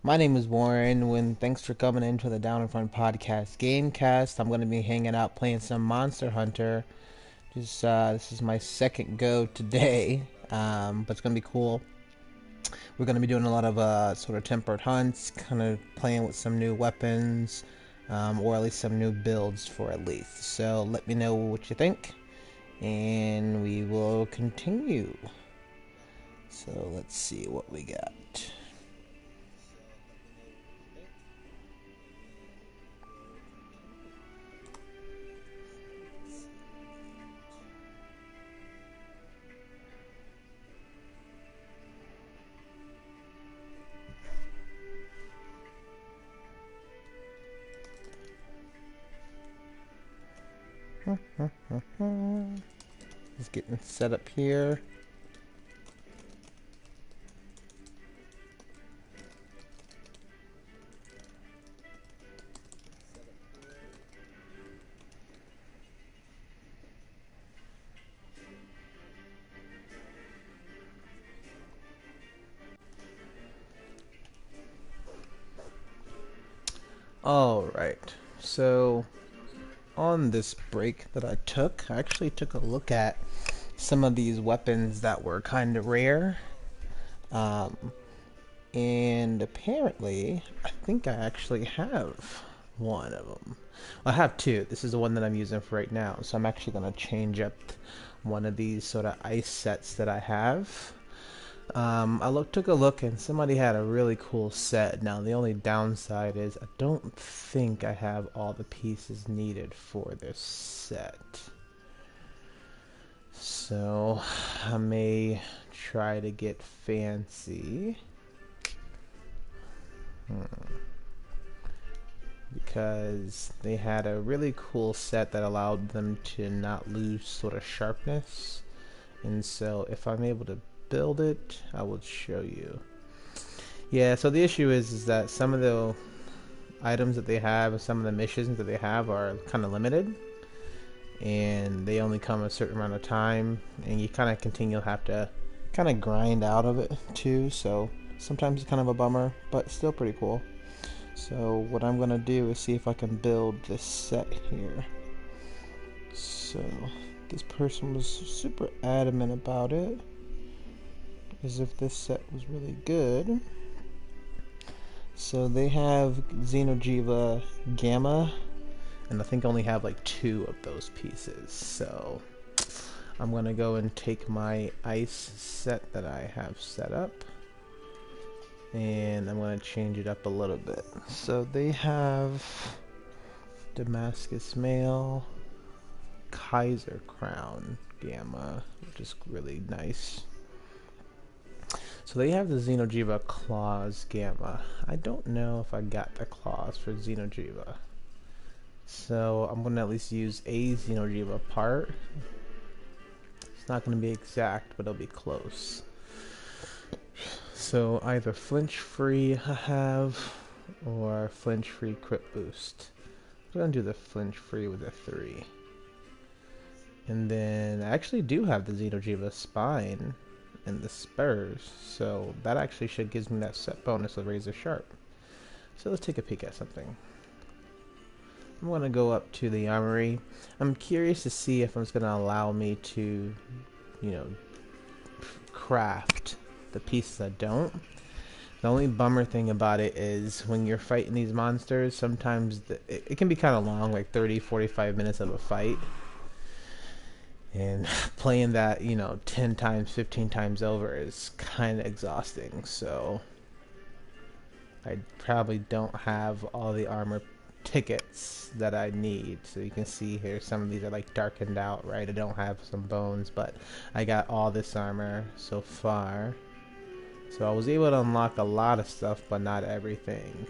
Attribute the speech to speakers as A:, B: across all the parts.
A: My name is Warren. Thanks for coming into the Down in Front podcast gamecast. I'm going to be hanging out playing some Monster Hunter. This is my second go today, but it's going to be cool. We're going to be doing a lot of sort of tempered hunts, kind of playing with some new weapons, or at least some new builds for at least. So let me know what you think, and we will continue. So let's see what we got. Just getting set up here. Alright, so on this break that I took, I actually took a look at some of these weapons that were kind of rare. Um, and apparently, I think I actually have one of them. I have two. This is the one that I'm using for right now. So I'm actually going to change up one of these sort of ice sets that I have. Took a look and somebody had a really cool set. Now the only downside is I don't think I have all the pieces needed for this set. So I may try to get fancy. Because they had a really cool set that allowed them to not lose sort of sharpness. And so if I'm able to build it, I will show you. Yeah, so the issue is that some of the items that they have and some of the missions that they have are kind of limited. And they only come a certain amount of time. And you kind of continue to have to kind of grind out of it too. So sometimes it's kind of a bummer, but still pretty cool. So what I'm going to do is see if I can build this set here. So this person was super adamant about it, as if this set was really good. So they have Xeno'jiiva Gamma, and I think I only have like 2 of those pieces. So I'm going to go and take my ice set that I have set up, and I'm going to change it up a little bit. So they have Damascus Mail, Kaiser Crown Gamma, which is really nice. So they have the Xeno'jiiva Claws Gamma. I don't know if I got the claws for Xeno'jiiva. So I'm going to at least use a Xeno'jiiva part. It's not going to be exact, but it'll be close. So either flinch free I have, or flinch free crit boost. I'm going to do the flinch free with a 3. And then I actually do have the Xeno'jiiva Spine and the Spurs, so that actually should gives me that set bonus of Razor Sharp. So let's take a peek at something. I'm going to go up to the armory. I'm curious to see if it's going to allow me to, craft the pieces I don't. The only bummer thing about it is when you're fighting these monsters, sometimes it can be kind of long, like 30-45 minutes of a fight. And playing that, 10 times, 15 times over is kind of exhausting. So I probably don't have all the armor tickets that I need. So you can see here some of these are like darkened out, right? I don't have some bones, but I got all this armor so far. So I was able to unlock a lot of stuff, but not everything.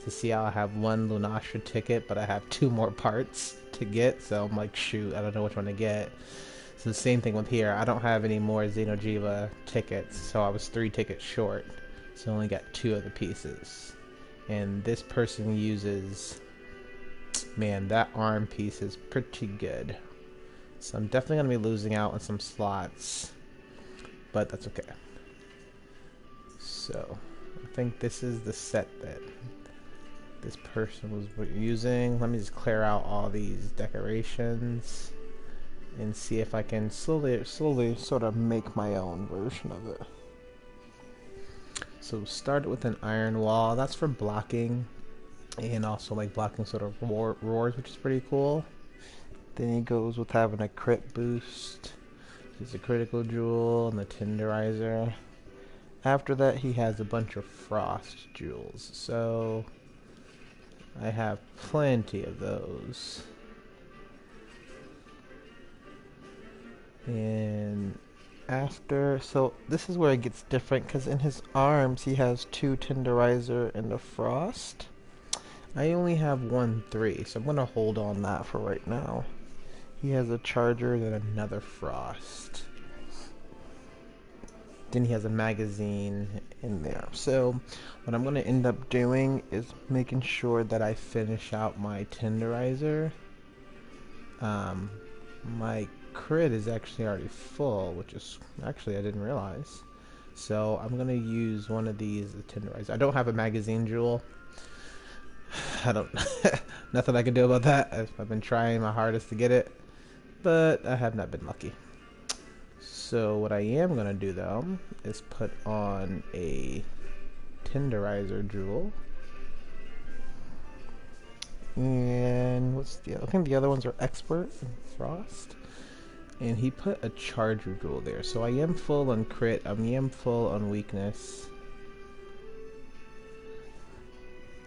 A: To see how I have 1 Lunastra ticket, but I have 2 more parts to get, so I'm like, shoot, I don't know which one to get. So the same thing with here. I don't have any more Xeno'jiiva tickets, so I was 3 tickets short. So I only got 2 of the pieces. And this person uses... Man, that arm piece is pretty good. So I'm definitely going to be losing out on some slots. But that's okay. So, think this is the set that this person was using. Let me just clear out all these decorations and see if I can slowly sort of make my own version of it. So start with an iron wall. That's for blocking, and also like blocking sort of roars, which is pretty cool. Then he goes with having a crit boost, which is a critical jewel, and the tenderizer. After that, he has a bunch of frost jewels. So I have plenty of those. And after, so this is where it gets different, because in his arms he has 2 tenderizer and a frost. I only have 1-3, so I'm gonna hold on that for right now. He has a charger and another frost. Then he has a magazine in there. So what I'm going to end up doing is making sure that I finish out my tenderizer. My crit is actually already full, which is actually I didn't realize. So I'm going to use one of these tenderizer. I don't have a magazine jewel. I don't nothing I can do about that. I've been trying my hardest to get it, but I have not been lucky. So what I am going to do though is put on a tenderizer jewel. And what's the other? I think the other ones are expert and frost. And he put a charger jewel there. So I am full on crit, I am full on weakness.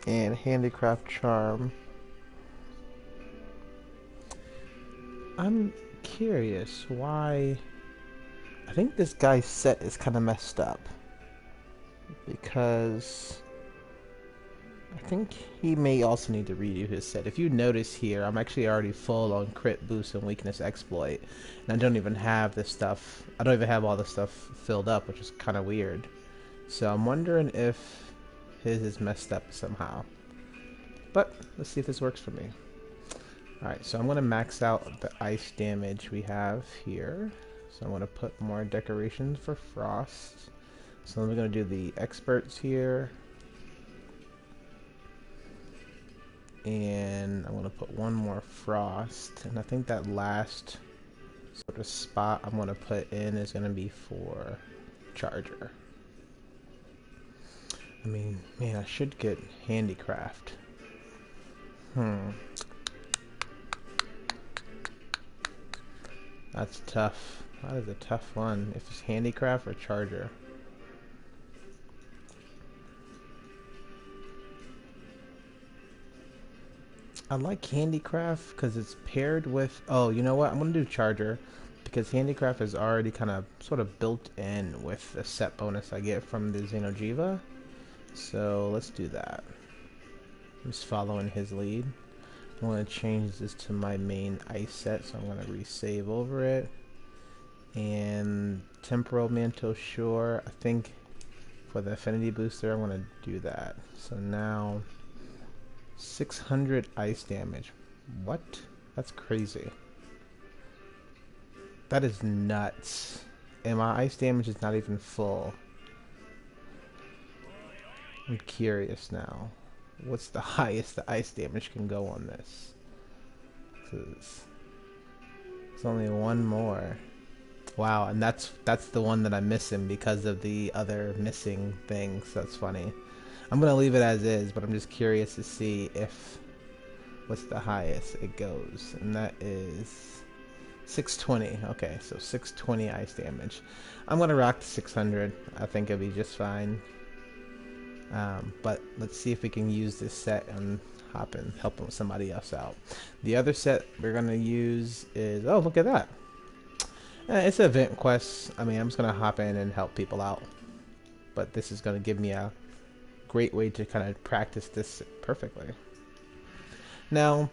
A: And handicraft charm. I'm curious why. I think this guy's set is kind of messed up, because I think he may also need to redo his set. If you notice here, I'm actually already full on crit boost and weakness exploit, and I don't even have this stuff. I don't even have all the stuff filled up, which is kind of weird. So I'm wondering if his is messed up somehow. But let's see if this works for me. Alright, so I'm going to max out the ice damage we have here. So I'm going to put more decorations for frost. So I'm going to do the experts here. And I'm going to put one more frost. And I think that last sort of spot I'm going to put in is going to be for charger. I mean, man, I should get handicraft. That's tough. That is a tough one. If it's handicraft or charger. I like handicraft because it's paired with. Oh, you know what? I'm gonna do charger because handicraft is already kind of sort of built in with the set bonus I get from the Xeno'jiiva. So let's do that. I'm just following his lead. I'm going to change this to my main ice set, so I'm going to resave over it. And Temporal Mantle Shore, I think for the affinity booster, I'm going to do that. So now 600 ice damage. What? That's crazy. That is nuts. And my ice damage is not even full. I'm curious now. What's the highest the ice damage can go on this? It's only one more. Wow, and that's the one that I'm missing because of the other missing things. That's funny. I'm gonna leave it as is, but I'm just curious to see if what's the highest it goes, and that is 620. Okay, so 620 ice damage. I'm gonna rock the 600. I think it'll be just fine. But let's see if we can use this set and hop in, helping somebody else out. The other set we're gonna use is, oh, look at that. It's an event quest. I mean, I'm just gonna hop in and help people out. But this is gonna give me a great way to kind of practice this perfectly. Now,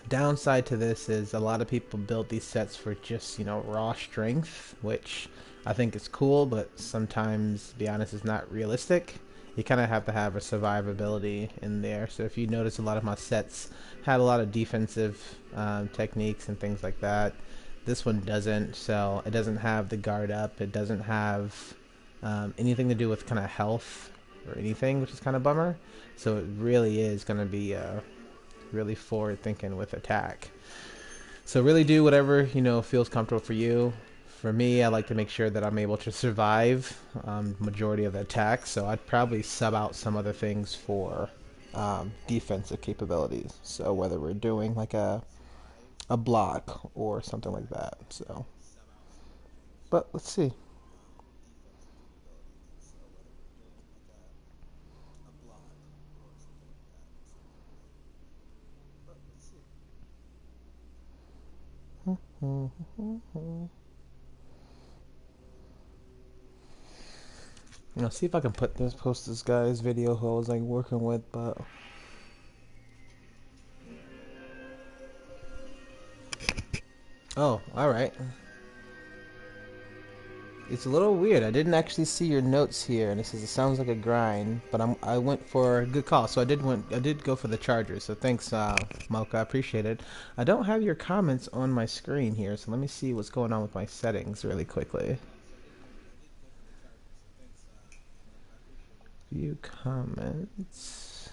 A: downside to this is a lot of people build these sets for just, you know, raw strength, which I think is cool, but sometimes, to be honest, is not realistic. You kind of have to have a survivability in there. So if you notice, a lot of my sets have a lot of defensive techniques and things like that. This one doesn't, so it doesn't have the guard up. It doesn't have anything to do with kind of health or anything, which is kind of bummer. So it really is going to be really forward thinking with attack. So really do whatever feels comfortable for you. For me, I like to make sure that I'm able to survive majority of the attacks. So I'd probably sub out some other things for defensive capabilities. So whether we're doing like a block or something like that. So, but let's see. See if I can post this guy's video who I was like working with, but oh, all right. It's a little weird. I didn't actually see your notes here, and it says it sounds like a grind, but I went for a good call, so I did go for the Chargers. So thanks, Mocha, I appreciate it. I don't have your comments on my screen here, so let me see what's going on with my settings really quickly. View comments.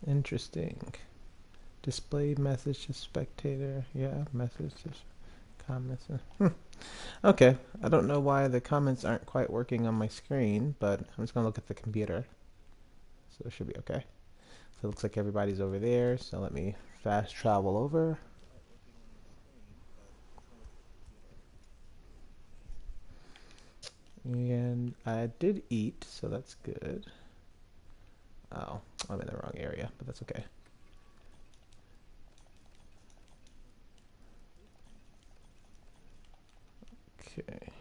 A: Interesting. Display message to spectator. Yeah, message to comments. Okay, I don't know why the comments aren't quite working on my screen, but I'm just gonna look at the computer. So it should be okay. So it looks like everybody's over there, so let me fast travel over. And I did eat, so that's good. Oh, I'm in the wrong area, but that's okay. Okay.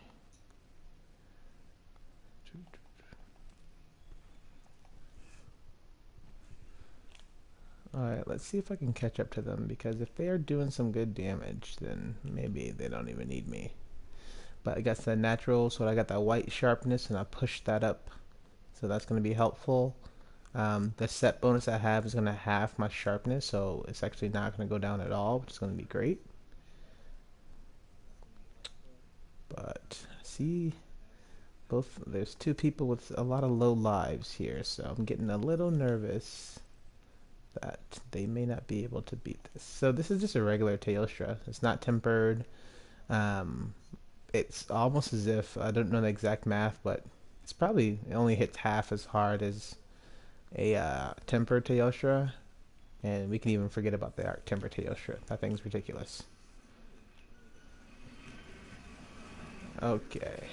A: Alright, let's see if I can catch up to them, because if they are doing some good damage, then maybe they don't even need me. But I got the natural, so I got that white sharpness, and I pushed that up. So that's going to be helpful. The set bonus I have is going to halve my sharpness, so it's actually not going to go down at all, which is going to be great. But see, there's two people with a lot of low lives here, so I'm getting a little nervous that they may not be able to beat this. So this is just a regular Teostra. It's not tempered. It's almost as if, I don't know the exact math, but it's probably, it only hits half as hard as a tempered Teostra. And we can even forget about the tempered Teostra. That thing's ridiculous. Okay.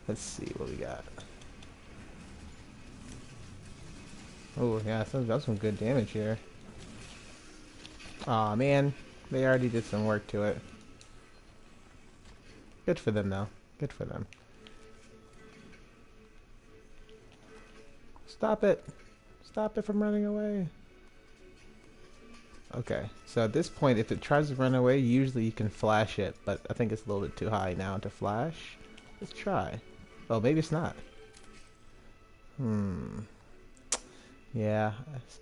A: Let's see what we got. Oh, yeah, that's some good damage here. Aw, man. They already did some work to it. Good for them, though. Good for them. Stop it! Stop it from running away! Okay, so at this point, if it tries to run away, usually you can flash it, but I think it's a little bit too high now to flash. Let's try. Oh, maybe it's not. Yeah, it's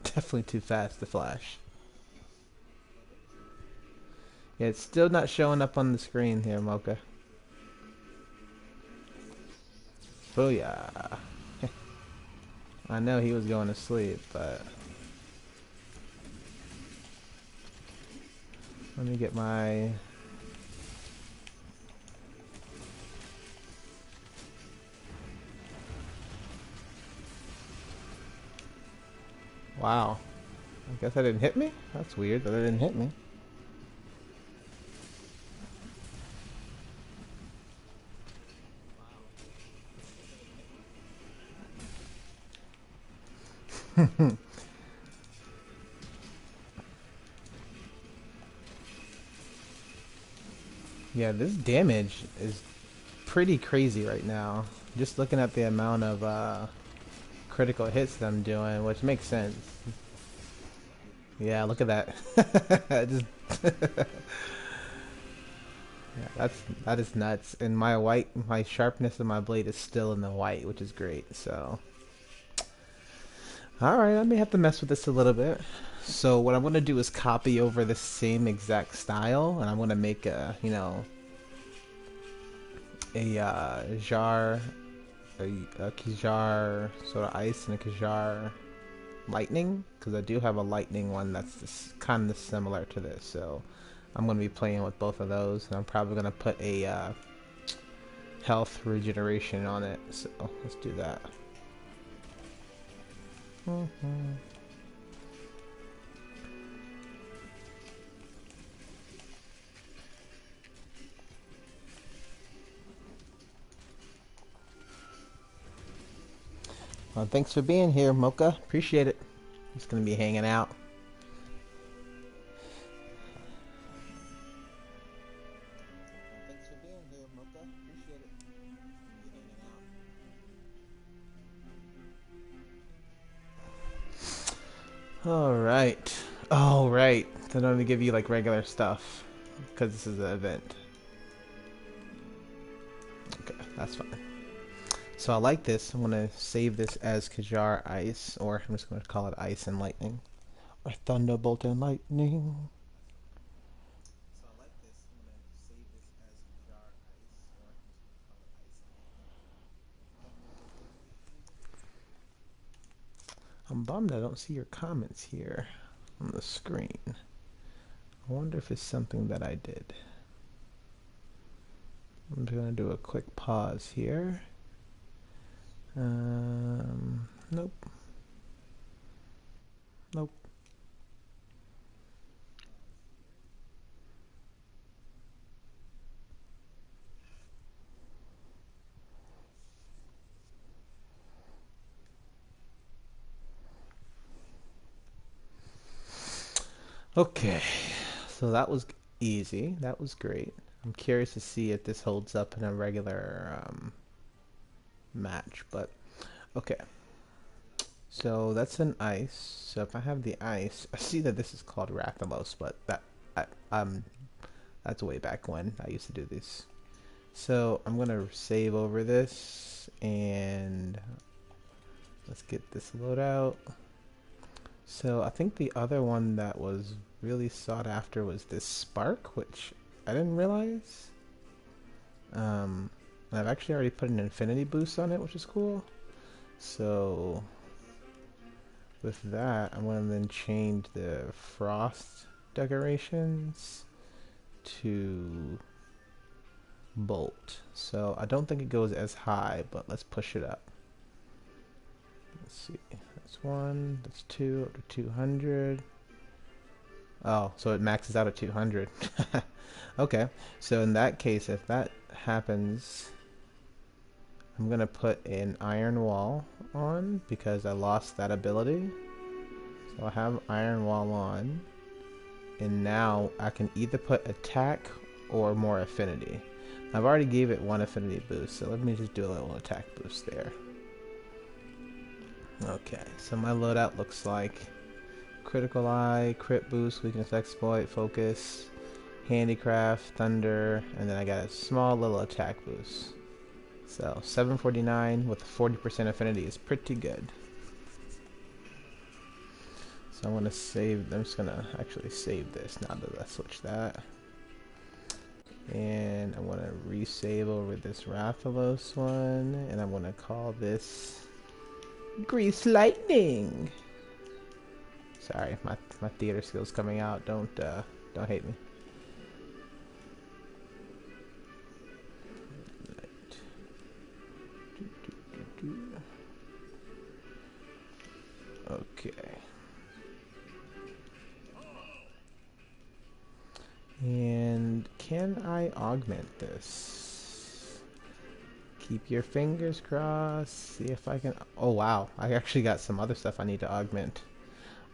A: definitely too fast to flash. Yeah, it's still not showing up on the screen here, Mocha. Booyah. I know he was going to sleep, but... Let me get my... Wow. I guess that didn't hit me? That's weird that it didn't hit me. Yeah, this damage is pretty crazy right now. Just looking at the amount of critical hits that I'm doing, which makes sense. Yeah, look at that. Just yeah, that is nuts. And my sharpness of my blade is still in the white, which is great. So, Alright, I may have to mess with this a little bit. So what I'm going to do is copy over the same exact style, and I'm going to make a, jar, a Kjar sort of ice and a Kjar lightning, because I do have a lightning one that's kind of similar to this. So I'm going to be playing with both of those, and I'm probably going to put a health regeneration on it. So let's do that. Well, thanks for being here, Mocha. Appreciate it. Just gonna be hanging out. Thanks for being here, Mocha. Appreciate it. Be hanging out. All right. All right. They don't even give you like regular stuff because this is an event. Okay, that's fine. So I like this. I'm gonna save this as Kjar Ice, or I'm just gonna call it Ice and Lightning, or Thunderbolt and Lightning. So I like this. I'm gonna save this as Kjar Ice, or I'm just gonna call it Ice and Lightning. I'm bummed I don't see your comments here on the screen. I wonder if it's something that I did. I'm just gonna do a quick pause here. Nope. Nope. Okay, so that was easy. That was great. I'm curious to see if this holds up in a regular match, but okay. So that's an ice. So if I have the ice, I see that this is called Rathalos, but that's way back when I used to do this. So I'm gonna save over this and let's get this load out. So I think the other one that was really sought after was this Spark, which I didn't realize. I've actually already put an infinity boost on it, which is cool. So with that, I'm going to then change the frost decorations to bolt. So I don't think it goes as high, but let's push it up. Let's see. That's 1, that's 2, up to 200. Oh, so it maxes out at 200. Okay, so in that case, if that happens, I'm gonna put an iron wall on because I lost that ability. So I have iron wall on, and now I can either put attack or more affinity. I've already gave it 1 affinity boost, so let me just do a little attack boost there. Okay, so my loadout looks like critical eye, crit boost, weakness exploit, focus, handicraft, thunder, and then I got a small little attack boost. So 749 with 40% affinity is pretty good. So I'm gonna save. I'm just gonna actually save this now that I switch that, and I'm gonna resave over this Rathalos one, and I'm gonna call this Grease Lightning. Sorry, my theater skills coming out. Don't hate me. Okay. And can I augment this? Keep your fingers crossed. See if I can. Oh wow, I actually got some other stuff I need to augment.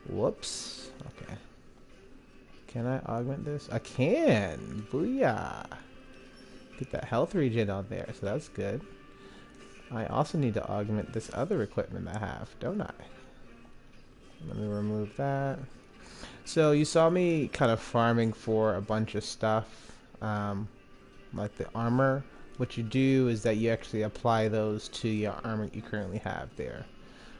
A: Whoops. Okay. Can I augment this? I can. Booyah. Get that health regen on there, so that's good. I also need to augment this other equipment I have, don't I? Let me remove that. So you saw me kind of farming for a bunch of stuff, like the armor. What you do is that you actually apply those to your armor you currently have there.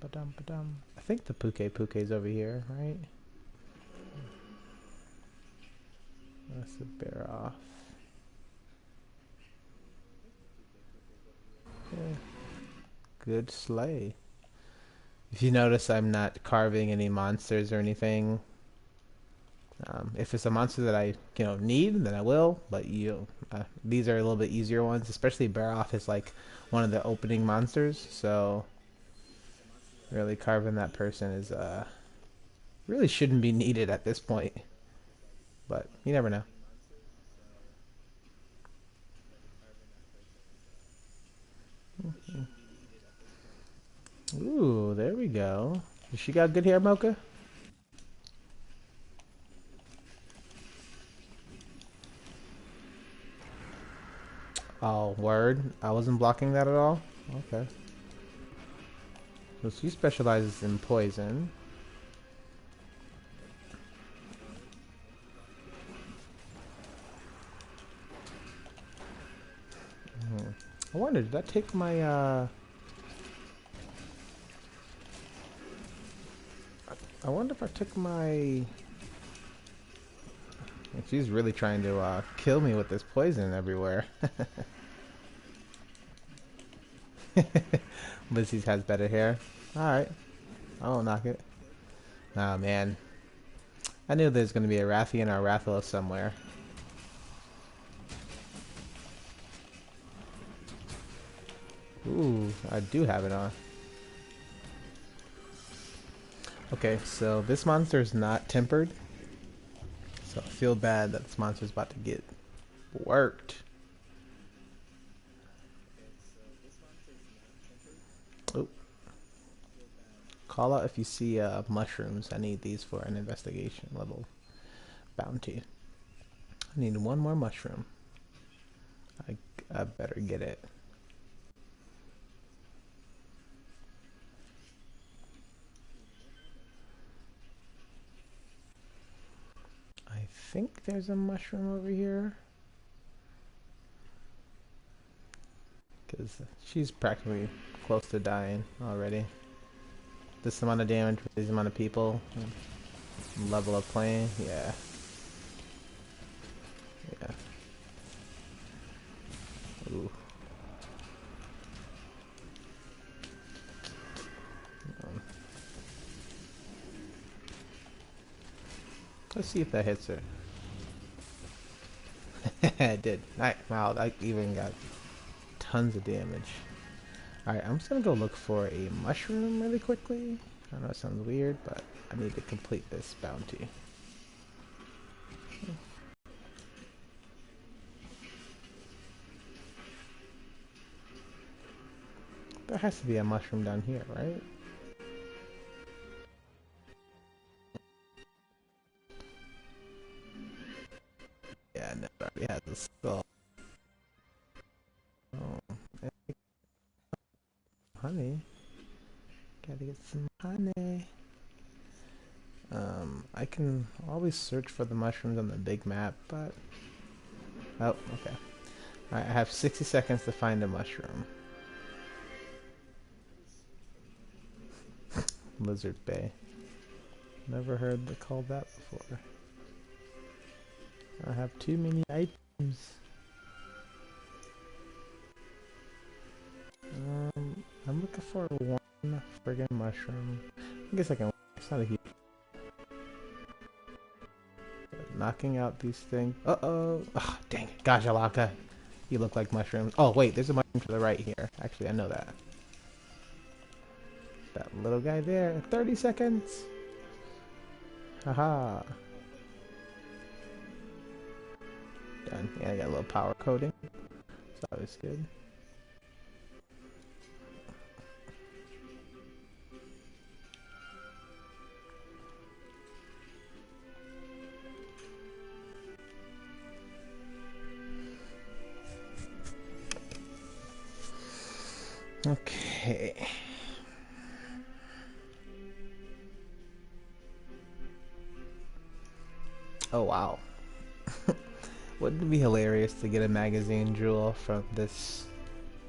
A: Ba-dum, ba-dum. I think the Puke's over here, right? That's the bear off. Yeah. Good slay. If you notice, I'm not carving any monsters or anything. If it's a monster that I need, then I will. But these are a little bit easier ones. Especially Baroth is like one of the opening monsters, so really carving that person is really shouldn't be needed at this point. But you never know. Ooh, there we go. She got good hair, Mocha? Oh, word. I wasn't blocking that at all? Okay. So she specializes in poison. I wonder, did that take my, I wonder if I took my... She's really trying to, kill me with this poison everywhere. Lizzie's has better hair. Alright. I won't knock it. Oh, man. I knew there's going to be a Rathian or a Rathalos somewhere. Ooh, I do have it on. Okay, so this monster is not tempered. So I feel bad that this monster's about to get worked. Oh. Call out if you see mushrooms. I need these for an investigation level bounty. I need one more mushroom. I better get it. I think there's a mushroom over here. Because she's practically close to dying already. This amount of damage with this amount of people. Level of playing, yeah. Yeah. Ooh. Let's see if that hits her. It did. Wow, I even got tons of damage. Alright, I'm just gonna go look for a mushroom really quickly. I know it sounds weird, but I need to complete this bounty. There has to be a mushroom down here, right? Yeah, no, it already has a skull. Oh, honey. Gotta get some honey. I can always search for the mushrooms on the big map, but... Oh, okay. I have 60 seconds to find a mushroom. Lizard Bay. Never heard it called that before. I have too many items. I'm looking for one friggin' mushroom. I guess I can. It's not a huge. Knocking out these things. Uh-oh. Oh, dang it. Gosh, Alaka. You look like mushrooms. Oh, wait. There's a mushroom to the right here. Actually, I know that. That little guy there. 30 seconds. Haha. Done. Yeah, I got a little power coating. It's always good. Okay. Oh, wow. Wouldn't it be hilarious to get a magazine jewel from this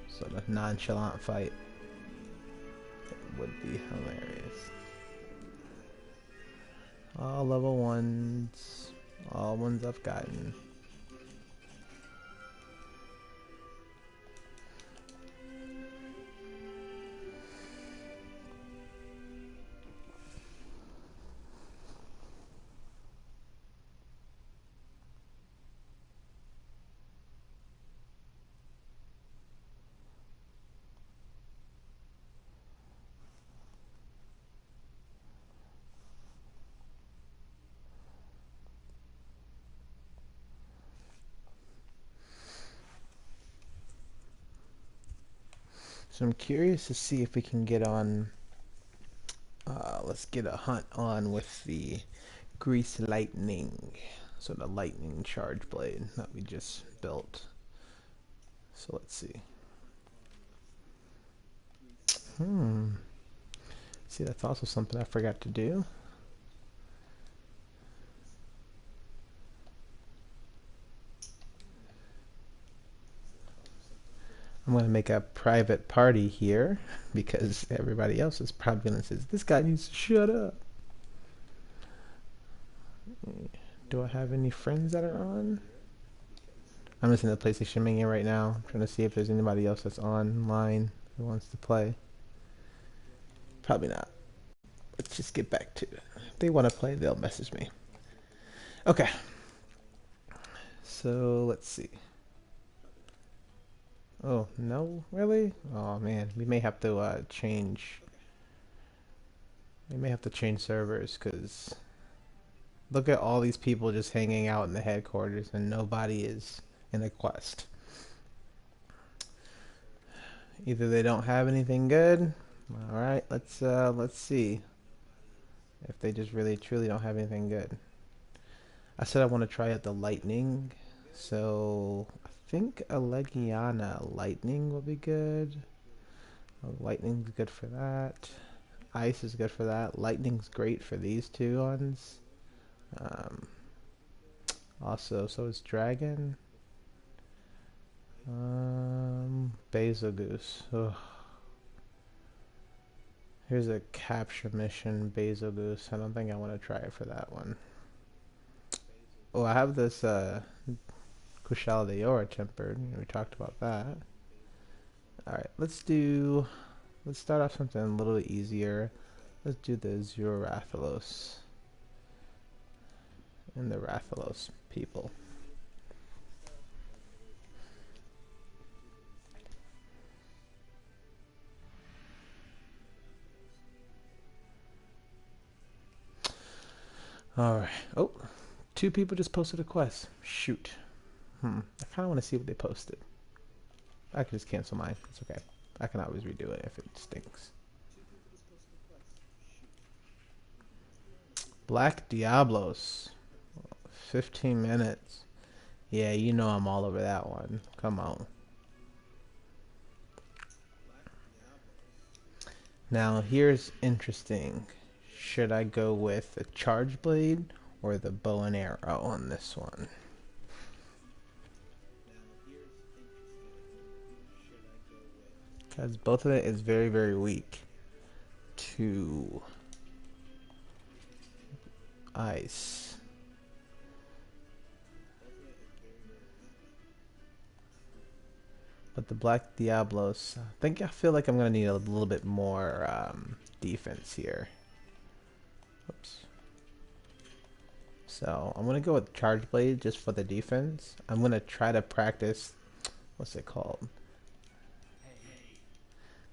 A: sort of nonchalant fight? would be hilarious. All level 1s. All ones I've gotten. So I'm curious to see if we can get on. Let's get a hunt on with the Grease Lightning. So the lightning charge blade that we just built. So let's see. See, that's also something I forgot to do. I'm going to make a private party here because everybody else is probably going to say, this guy needs to shut up. Do I have any friends that are on? I'm just in the PlayStation menu right now. I'm trying to see if there's anybody else that's online who wants to play. Probably not. Let's just get back to it. If they want to play, they'll message me. Okay. So let's see. Oh, no? Really? Oh, man. We may have to change. We may have to change servers because look at all these people just hanging out in the headquarters and nobody is in the quest. Either they don't have anything good. All right, let's see if they just really truly don't have anything good. I said I want to try out the lightning, so I think a Legiana lightning will be good. Lightning's good for that. Ice is good for that. Lightning's great for these two ones. Also, so is dragon. Basilgoose. Ugh. Here's a capture mission, Basilgoose. I don't think I want to try it for that one. Oh, I have this Kushala Daora tempered. We talked about that. Alright, let's start off something a little easier. Let's do the Rathalos. And the Rathalos people. Alright. Oh, 2 people just posted a quest. Shoot. I kind of want to see what they posted. I can just cancel mine. It's okay. I can always redo it if it stinks. Black Diablos. 15 minutes. Yeah, you know I'm all over that one. Come on. Now, here's interesting. Should I go with the charge blade or the bow and arrow on this one? Because both of it is very, very weak to ice. But the Black Diablos, I feel like I'm going to need a little bit more defense here. Oops. So I'm going to go with Charge Blade just for the defense. I'm going to try to practice, what's it called?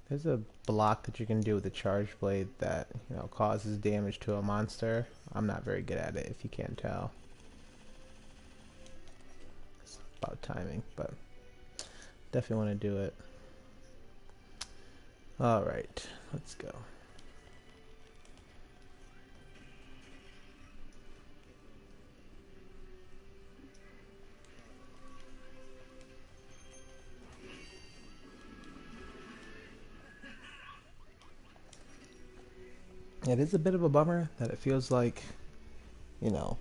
A: There's a block that you can do with the Charge Blade that, you know, causes damage to a monster. I'm not very good at it, if you can't tell. It's about timing, but definitely want to do it. Alright, let's go. It is a bit of a bummer that it feels like, you know,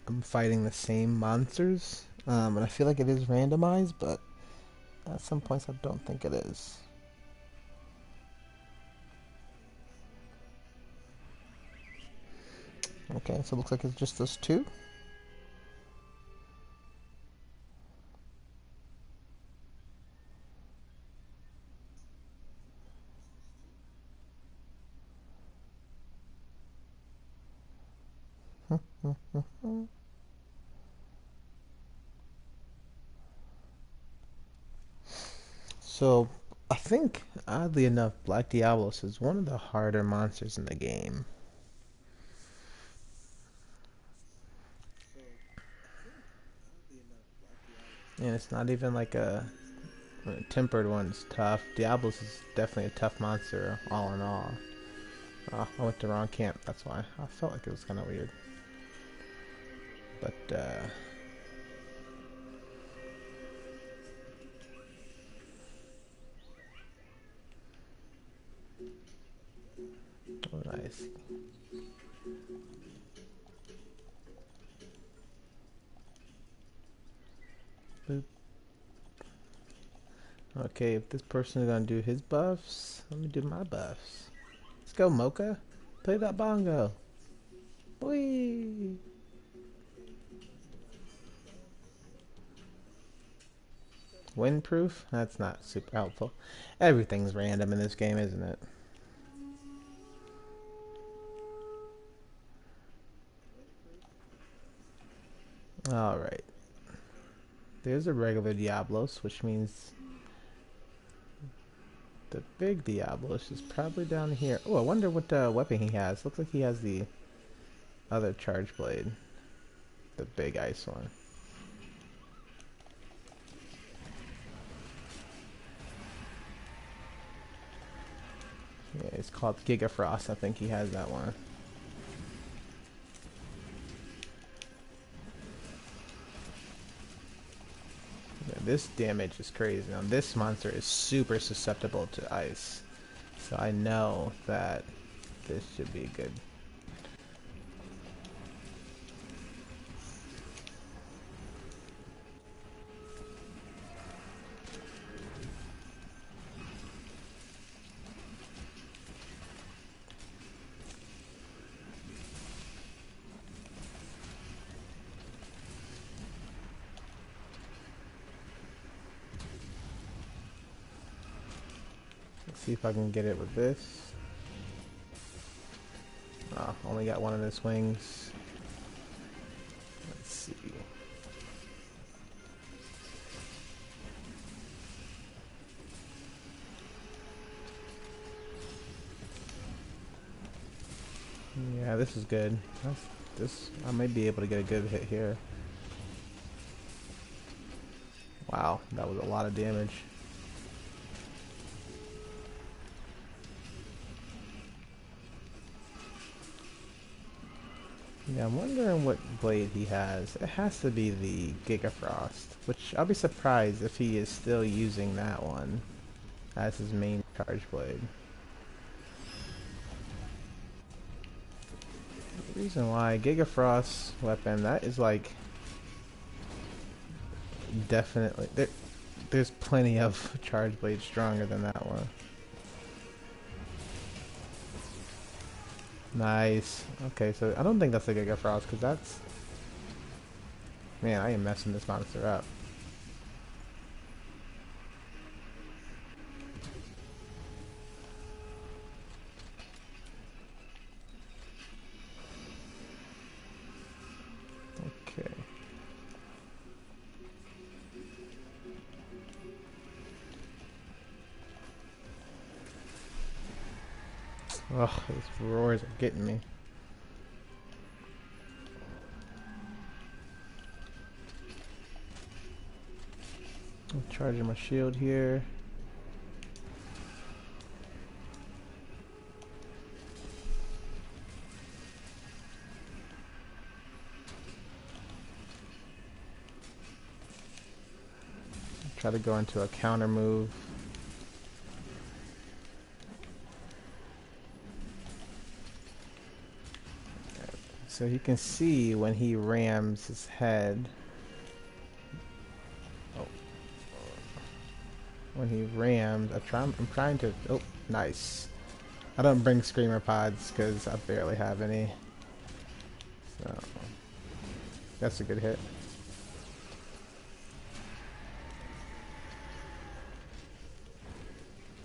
A: I'm fighting the same monsters. And I feel like it is randomized, but at some points I don't think it is. Okay, so it looks like it's just those two. So, I think, oddly enough, Black Diablos is one of the harder monsters in the game. And it's not even like a tempered one's tough. Diablos is definitely a tough monster, all in all. Oh, I went to the wrong camp, that's why. I felt like it was kind of weird. But, oh, nice. Boop. Okay, if this person is gonna do his buffs, let me do my buffs. Let's go, Mocha. Play that bongo. Whee! Windproof? That's not super helpful. Everything's random in this game, isn't it? Alright. There's a regular Diablos, which means the big Diablos is probably down here. Oh, I wonder what weapon he has. Looks like he has the other charge blade. The big ice one. Yeah, it's called Giga Frost. I think he has that one. Yeah, this damage is crazy. Now, this monster is super susceptible to ice. So I know that this should be good. Let's see if I can get it with this. Oh, only got one of the swings. Let's see. Yeah, this is good. I may be able to get a good hit here. Wow, that was a lot of damage. Yeah, I'm wondering what blade he has. It has to be the Giga Frost, which I'll be surprised if he is still using that one as his main charge blade. The reason why Giga Frost weapon, that is like definitely there's plenty of charge blades stronger than that one. Nice. Okay, so I don't think that's a Giga Frost because that's, man, I am messing this monster up. Okay. Ugh, these roars are getting me. I'm charging my shield here. Try to go into a counter move. So you can see when he rams his head. Oh. When he rams, I'm trying to. Oh, nice. I don't bring screamer pods because I barely have any. Oh, that's a good hit.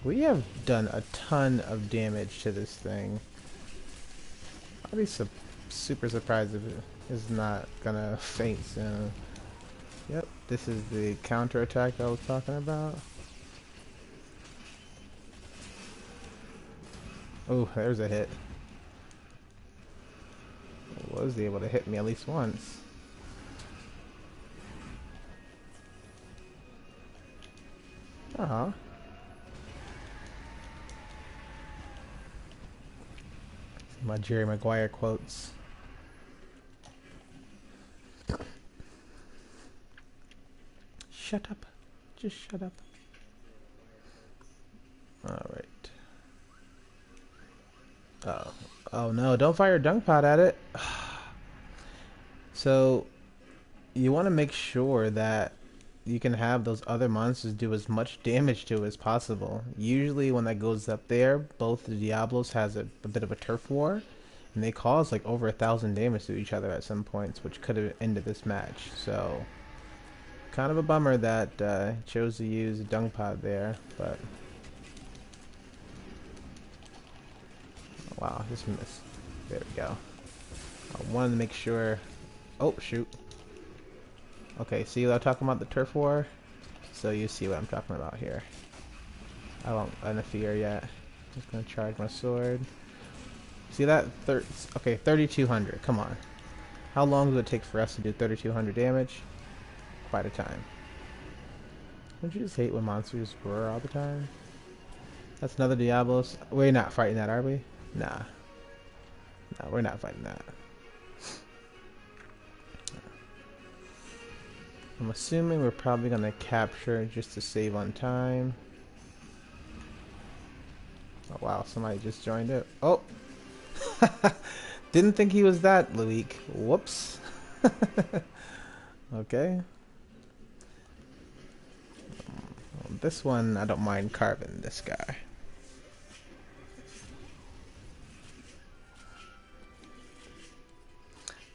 A: We have done a ton of damage to this thing. I'd be super surprised if it is not gonna faint soon. Yep, this is the counterattack I was talking about. Oh, there's a hit. Was able to hit me at least once. Uh-huh. My Jerry Maguire quotes. Shut up. Just shut up. Alright. Oh. Oh no, don't fire a dunk pot at it. So, you want to make sure that you can have those other monsters do as much damage to it as possible. Usually when that goes up there, both the Diablos has a bit of a turf war, and they cause like over 1,000 damage to each other at some points, which could have ended this match. So, kind of a bummer that chose to use a dung pod there, but wow, just missed. There we go. I wanted to make sure. Oh shoot. Okay, see what I'm talking about, the turf war? So you see what I'm talking about here. I won't interfere yet. Just gonna charge my sword. See that? Okay, 3,200. Come on. How long does it take for us to do 3,200 damage? Quite a time. Don't you just hate when monsters roar all the time? That's another Diablos. We're not fighting that, are we? Nah. No, we're not fighting that. I'm assuming we're probably gonna capture just to save on time. Oh wow, somebody just joined it. Oh! Didn't think he was that, Luik. Whoops. Okay. Well, this one, I don't mind carving this guy.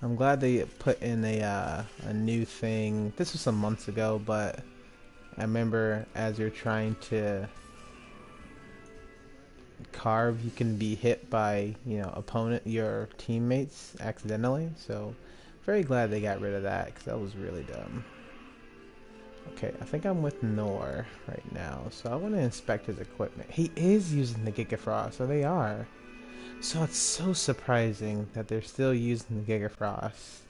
A: I'm glad they put in a new thing. This was some months ago, but I remember as you're trying to carve, you can be hit by, your teammates accidentally. So, very glad they got rid of that, because that was really dumb. Okay, I think I'm with Nor right now, so I want to inspect his equipment. He is using the Gigafrost, so they are. So it's so surprising that they're still using the Gigafrost.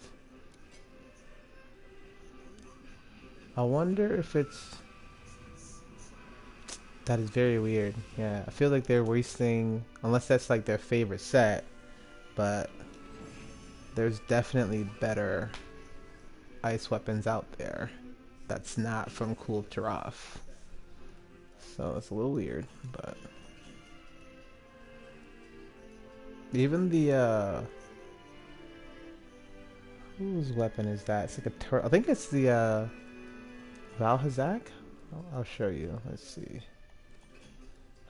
A: I wonder if it's... That is very weird. Yeah, I feel like they're wasting... Unless that's like their favorite set. But there's definitely better ice weapons out there. That's not from Kulturov. So it's a little weird, but... Even the, whose weapon is that? It's like a turtle. I think it's the, Valhazak? I'll show you. Let's see.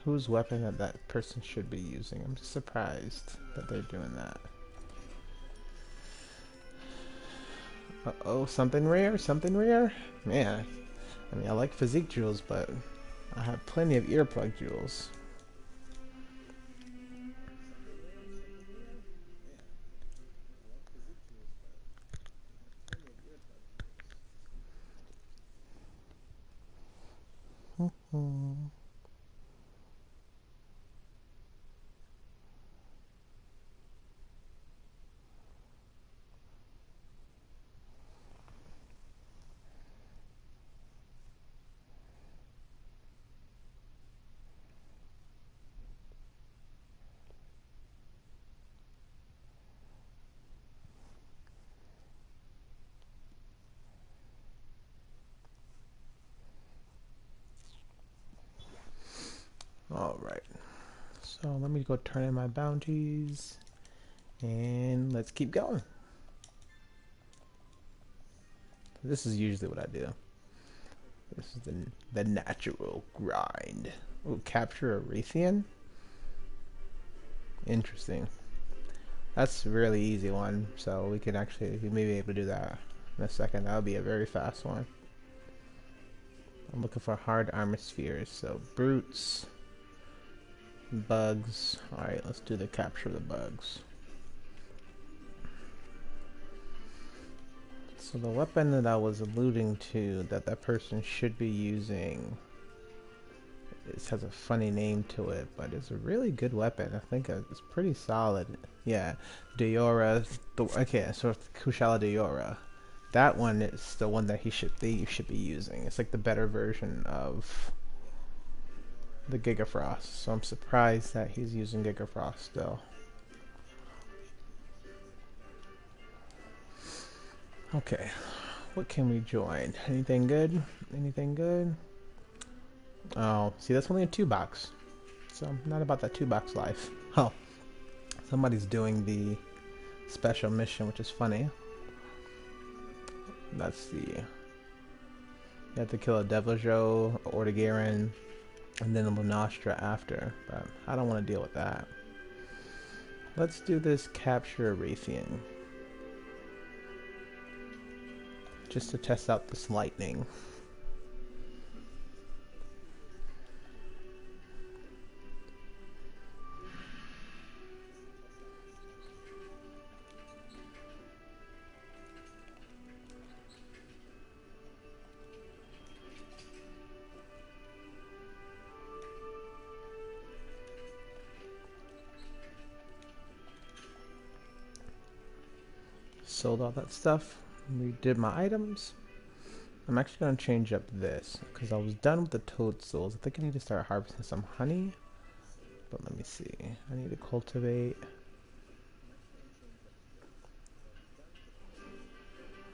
A: Whose weapon that person should be using. I'm just surprised that they're doing that. Uh-oh, something rare? Something rare? Man. I mean, I like physique jewels, but I have plenty of earplug jewels. Alright. So let me go turn in my bounties. And let's keep going. This is usually what I do. This is the natural grind. Oh, capture a Raytheon? Interesting. That's a really easy one, so we may be able to do that in a second. That would be a very fast one. I'm looking for hard armor spheres, so brutes, bugs. Alright, let's do the capture of the bugs. So the weapon that I was alluding to that that person should be using, it has a funny name to it, but it's a really good weapon. I think it's pretty solid. Yeah, Deora. Okay, so Kushala Deora. That one is the one that you should be using. It's like the better version of the Gigafrost. So I'm surprised that he's using Gigafrost still. Okay, what can we join? Anything good? Anything good? Oh, see, that's only a 2-box. So I'm not about that 2-box life. Oh, somebody's doing the special mission, which is funny. That's the... You have to kill a Deviljho, Ortogaren, and then a Lunastra after. But I don't want to deal with that. Let's do this capture Raytheon. Just to test out this lightning. Sold all that stuff. We did my items. I'm actually going to change up this because I was done with the toadstools. I think I need to start harvesting some honey. But let me see. I need to cultivate.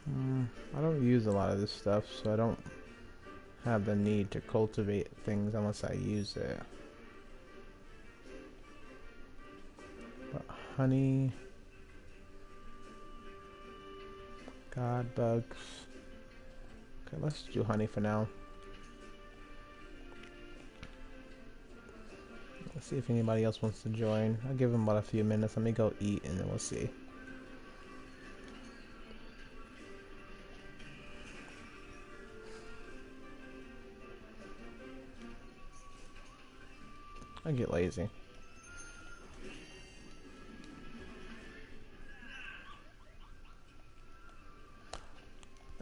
A: I don't use a lot of this stuff, so I don't have the need to cultivate things unless I use it. But honey. God bugs. Okay, let's do honey for now. Let's see if anybody else wants to join. I'll give them about a few minutes. Let me go eat and then we'll see. I get lazy.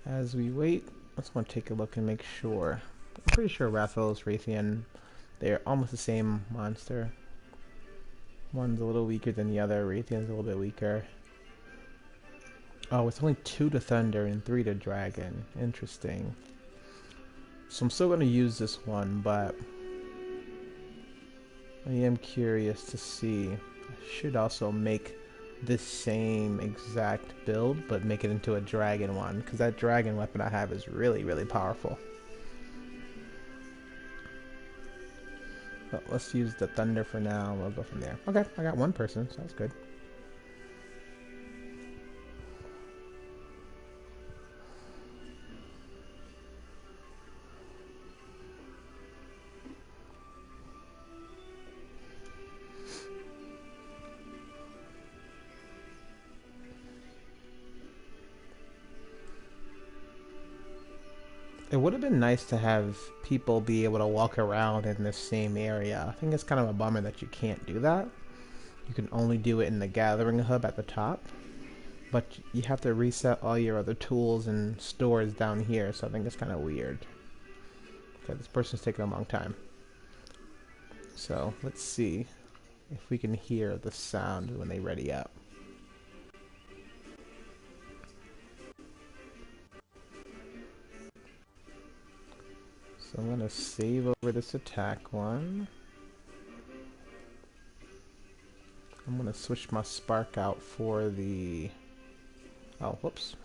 A: As we wait, let's want to take a look and make sure. I'm pretty sure Rathalos, Raytheon, they're almost the same monster. One's a little weaker than the other. Raytheon's a little bit weaker. Oh, it's only 2 to Thunder and 3 to Dragon. Interesting. So I'm still going to use this one, but I am curious to see. I should also make this same exact build, but make it into a dragon one, because that dragon weapon I have is really, really powerful. But let's use the thunder for now. We'll go from there. Okay, I got one person, so that's good. It would have been nice to have people be able to walk around in the same area. I think it's kind of a bummer that you can't do that. You can only do it in the gathering hub at the top. But you have to reset all your other tools and stores down here, so I think it's kind of weird. Okay, this person's taking a long time. So, let's see if we can hear the sound when they ready up. So I'm going to save over this attack one. I'm going to switch my spark out for the... Oh, whoops.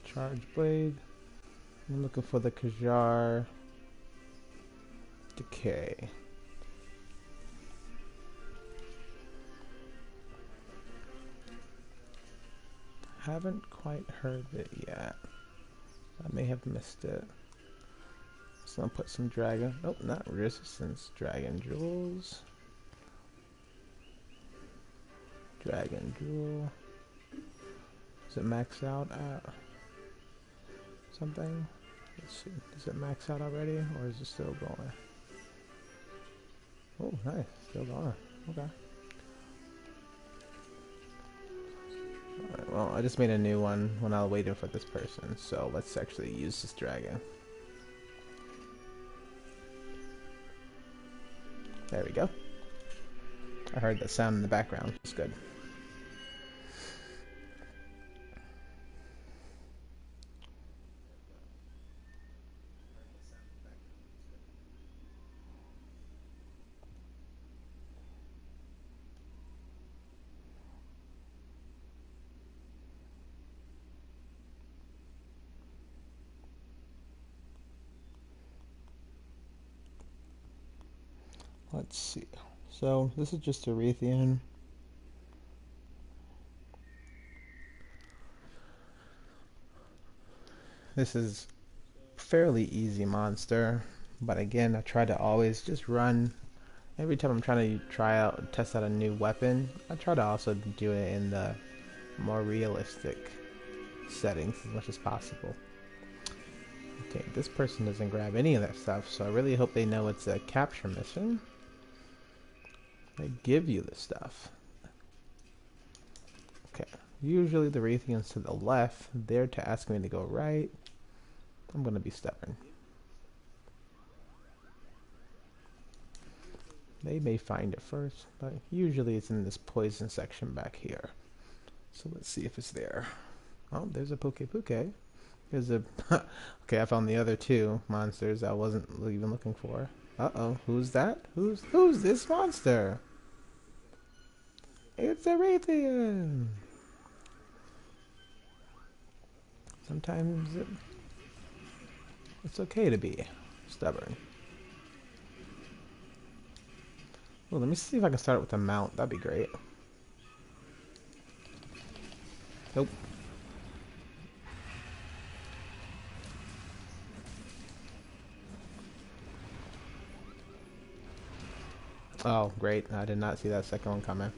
A: Charge blade. I'm looking for the Kajar Decay. Haven't quite heard it yet. I may have missed it. So I'll put some dragon. Oh, not resistance. Dragon jewels. Dragon jewel. Does it max out at something? Let's see. Does it max out already, or is it still going? Oh, nice. Still going. Okay. Alright, well, I just made a new one when I was waiting for this person, so let's actually use this dragon. There we go. I heard the sound in the background. It's good. Let's see. So this is just Arethian. This is fairly easy monster, but again, I try to always just run. Every time I'm trying to test out a new weapon, I try to also do it in the more realistic settings as much as possible. Okay, this person doesn't grab any of that stuff, so I really hope they know it's a capture mission. They give you the stuff. Okay, usually the Raytheon's to the left. They're to ask me to go right. I'm gonna be stubborn. They may find it first, but usually it's in this poison section back here. So let's see if it's there. Oh, there's a Poke. There's a... Okay, I found the other two monsters I wasn't even looking for. Uh-oh, who's that? Who's this monster? It's a Raytheon! Sometimes it's okay to be stubborn. Well, let me see if I can start it with a mount. That'd be great. Nope. Oh, great. I did not see that second one coming.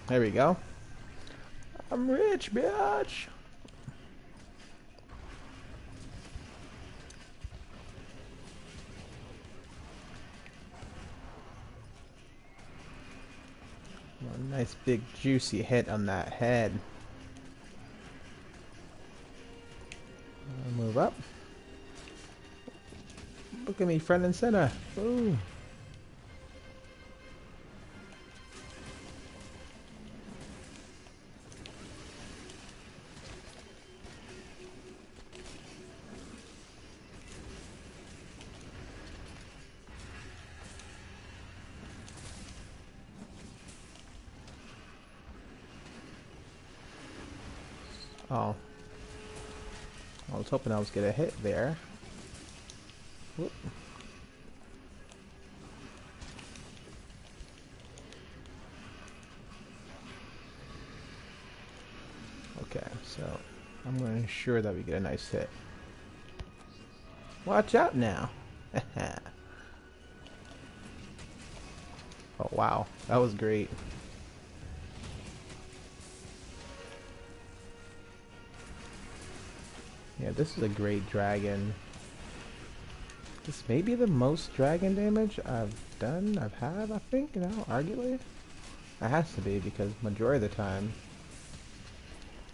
A: There we go. I'm rich, bitch. A nice big juicy hit on that head. I'll move up. Look at me, front and center. Ooh. Oh. I was hoping I was gonna hit there. Whoop. Okay, so I'm going to ensure that we get a nice hit. Watch out now. Oh wow, that was great. Yeah, this is a great dragon. This may be the most dragon damage I've done, I think, you know, arguably. It has to be, because majority of the time,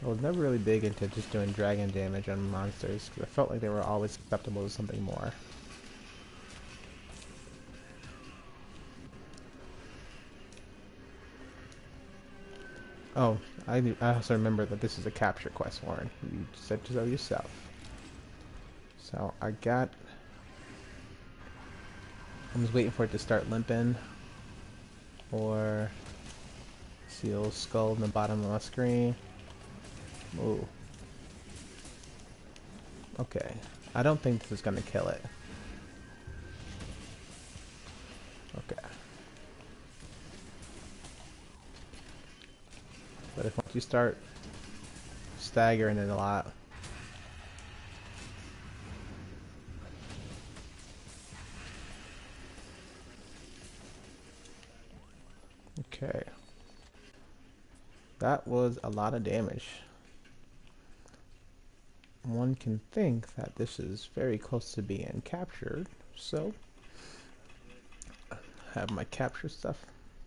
A: I was never really big into just doing dragon damage on monsters, because I felt like they were always susceptible to something more. Oh, I also remember that this is a capture quest, Warren. You said so yourself. So I got... I'm just waiting for it to start limping. Or... see a little skull in the bottom of my screen. Ooh. Okay. I don't think this is gonna kill it. Okay. But if once you start staggering it a lot. Okay. That was a lot of damage. One can think that this is very close to being captured, so have my capture stuff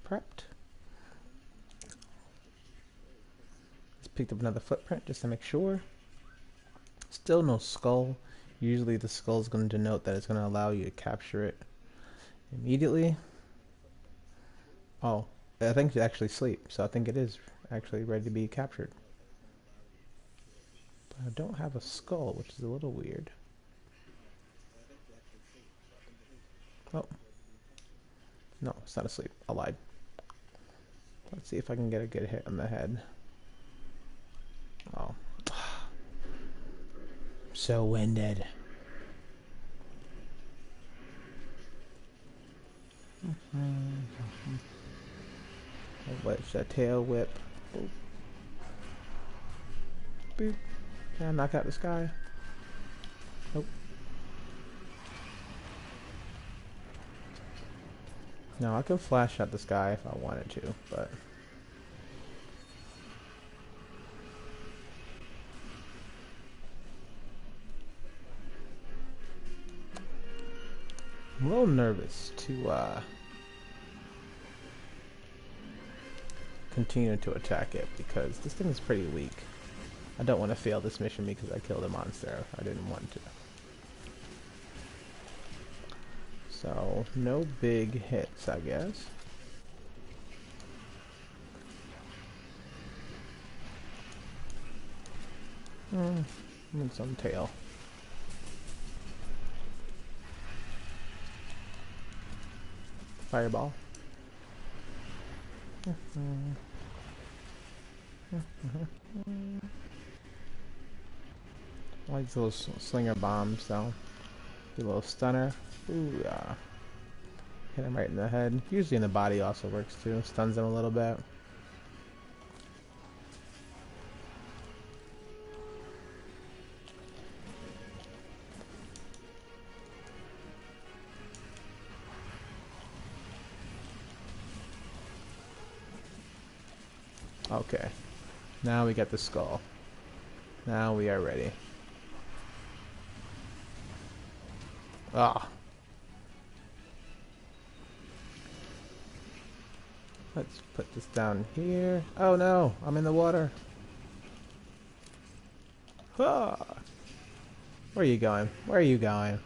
A: prepped. Just picked up another footprint just to make sure. Still no skull. Usually the skull is going to denote that it's going to allow you to capture it immediately. Oh, I think it's actually sleep, so I think it is actually ready to be captured. But I don't have a skull, which is a little weird. Oh. No, it's not asleep. I lied. Let's see if I can get a good hit on the head. Oh. So winded. What's a tail whip? Boop. Boop. Can I knock out this guy? Nope. No, I can flash out this guy if I wanted to, but I'm a little nervous to continue to attack it because this thing is pretty weak. I don't want to fail this mission because I killed a monster. I didn't want to. So, no big hits, I guess. And some tail. Fireball. I like those slinger bombs, though. Do a little stunner. Ooh, yeah. Hit him right in the head. Usually in the body also works too. Stuns him a little bit. Okay. Now we get the skull. Now we are ready. Ah. Let's put this down here. Oh no, I'm in the water. Ah. Where are you going? Where are you going?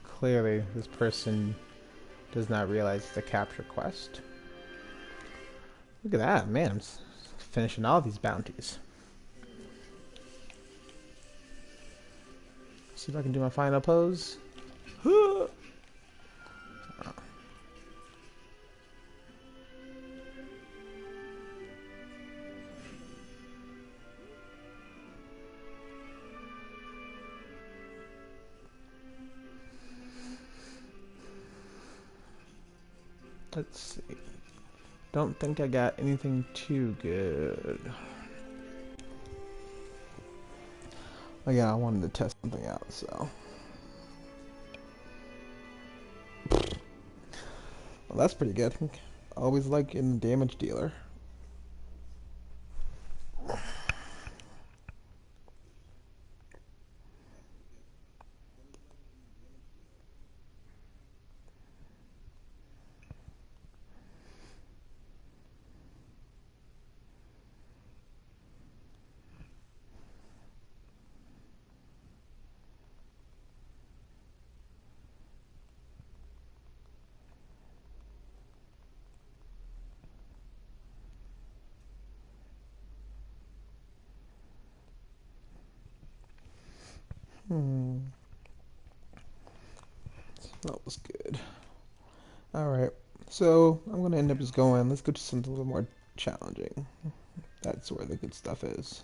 A: Clearly, this person does not realize it's a capture quest. Look at that, man. I'm finishing all these bounties. See if I can do my final pose. Oh. Let's see. Don't think I got anything too good. Again, I wanted to test something out, so. Well, that's pretty good. Always like in damage dealer. That was good. Alright, so I'm going to end up just going, let's go to something a little more challenging. That's where the good stuff is.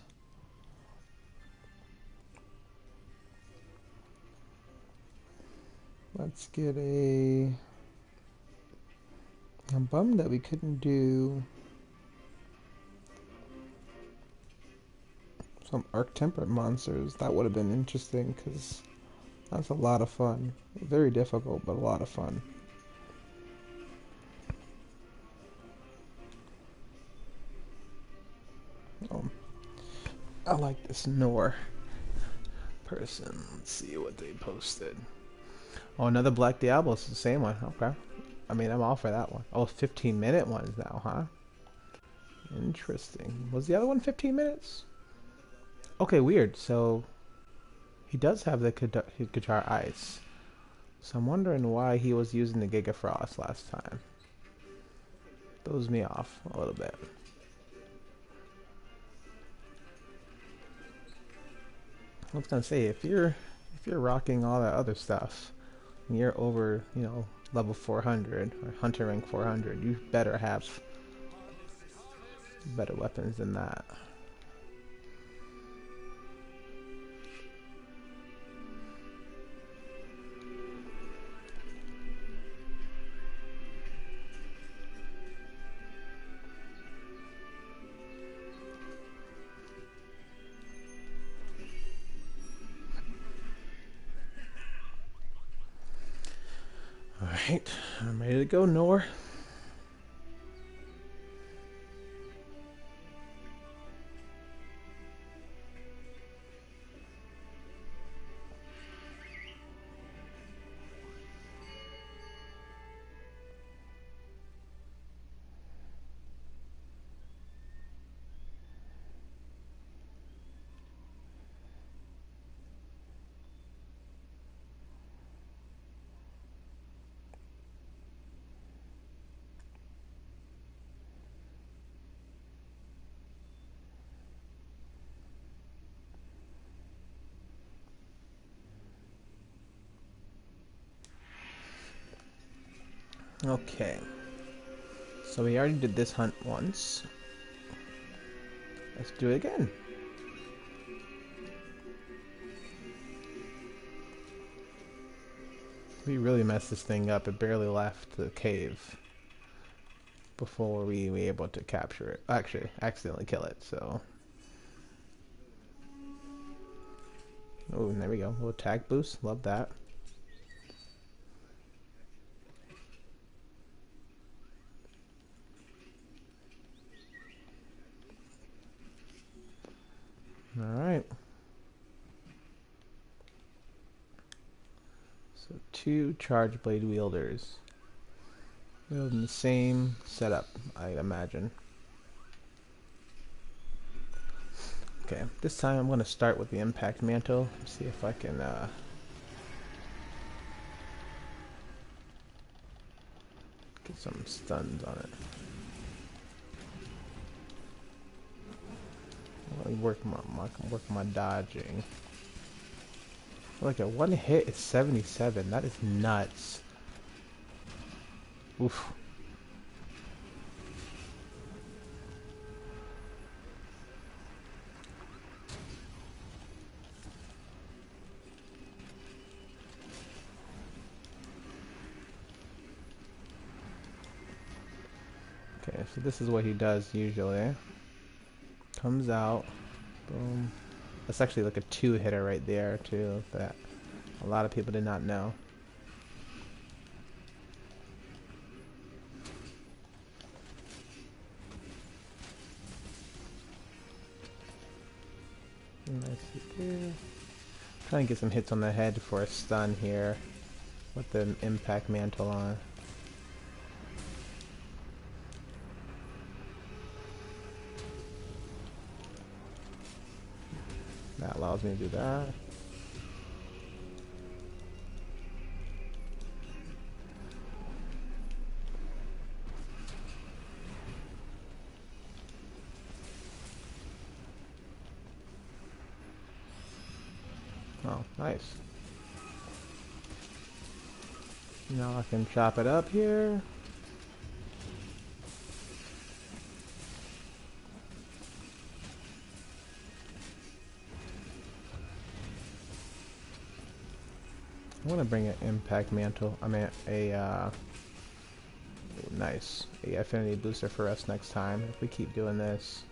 A: Let's get a... I'm bummed that we couldn't do some Arc Temperate monsters. That would have been interesting, because that's a lot of fun. Very difficult, but a lot of fun. I like this Nor person. Let's see what they posted. Oh, another Black Diablo. It's the same one. Okay. I mean, I'm all for that one. Oh, 15-minute ones now, huh? Interesting. Was the other one 15 minutes? Okay, weird. So, he does have the Guitar Ice. So I'm wondering why he was using the Giga Frost last time. Throws me off a little bit. I was gonna say, if you're rocking all that other stuff, and you're over, you know, level 400 or hunter rank 400, you better have better weapons than that. Alright, I'm ready to go, Nor. Okay. So we already did this hunt once. Let's do it again. We really messed this thing up. It barely left the cave before we were able to capture it. Actually, accidentally kill it, so... Oh, there we go. Little attack boost. Love that. Alright. So 2 charge blade wielders. Wielding the same setup, I imagine. Okay, this time I'm going to start with the impact mantle. See if I can get some stuns on it. Work my dodging. Look at one hit is 77. That is nuts. Oof. Okay, so this is what he does usually. Comes out, boom. That's actually like a 2-hitter right there too, that a lot of people did not know. Nice. Trying to get some hits on the head for a stun here with the impact mantle on. That allows me to do that. Oh, nice. Now I can chop it up here. I want to bring an impact mantle. I mean, nice. A affinity booster for us next time if we keep doing this.